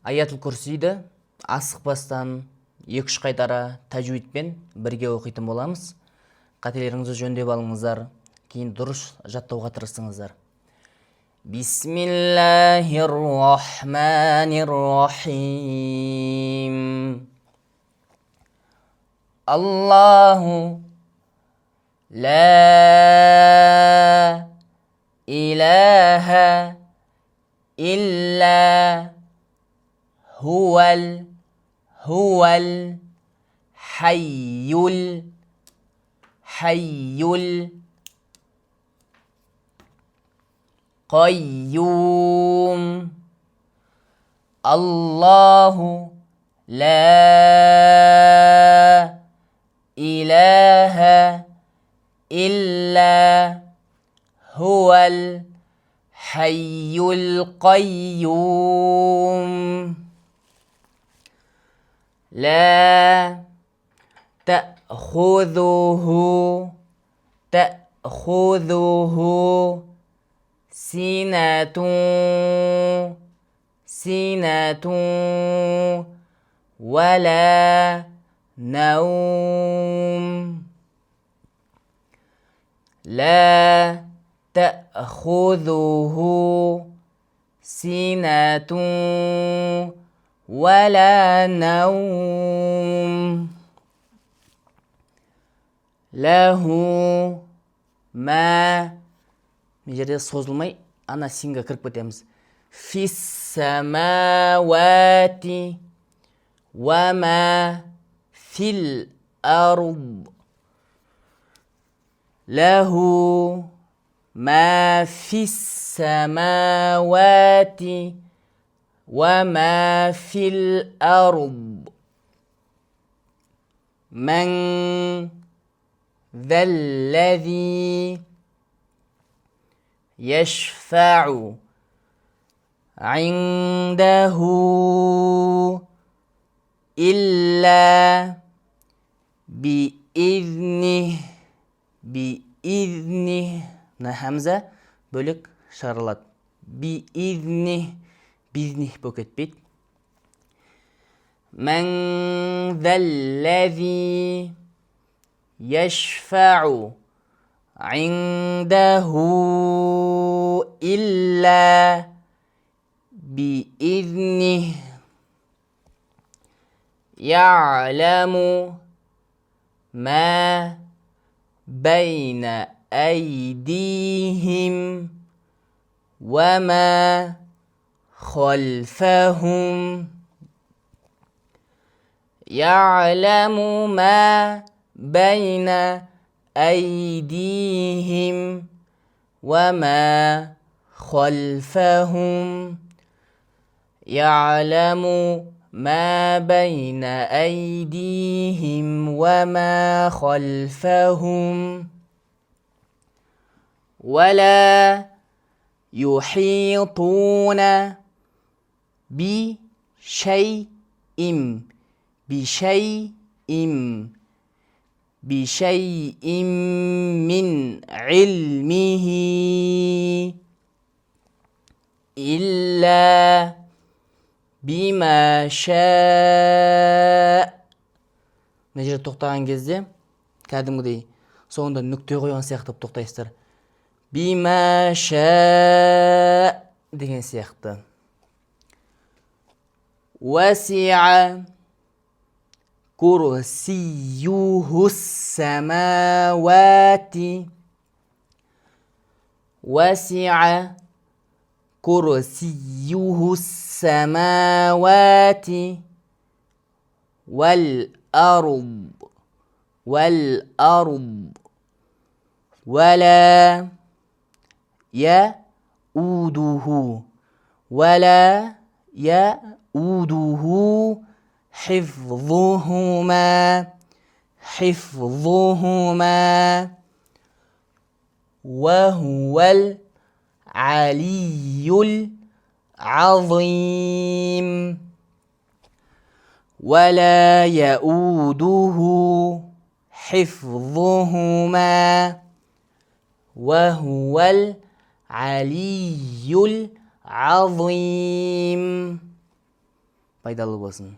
Аятул Курсиді асықпастан 2-3 қайтара тәжвидпен бірге оқитын боламыз. Қателеріңізді жөндеп алыңыздар, кейін дұрыс жаттауға тырысыңыздар. Бисмиллахир-рахманир-рахим. Аллаху لا إله إلا هو الحي القيوم. الله لا إله إلا هو الحي القيوم. لا تأخذه سنة ولا نوم. لا تأخذه سنة ولا نوم. له ما мына жерде созылмай ана синға кіріп кетеміз. Фиссамауати ва ма фил ард. Лаху ма фиссамауати ва ма фил ард. من ذا الذي يشفع عنده إلا بإذنه. мына хамза бөлек шығарылады. بإذنه болып кетпейді. من ذا الذي يشفع عنده إلا بإذنه. يعلم ما بين أيديهم وما خلفهم. يعلم ما بين أيديهم وما خلفهم. يعلم ما بين أيديهم وما خلفهم. ولا يحيطون بشيء من علمه إلا بما شاء. мына жерде тоқтаған кезде кәдімгідей соңында нүкте қойған сияқты тоқтайсыздар. بما شاء деген сияқты. وسع كرسيه السماوات وسع كرسيه السماوات والأرض ولا يؤوده حفظهما وهو العلي العظيم. ولا يؤوده حفظهما وهو العلي العظيم. пайдалуу болсун.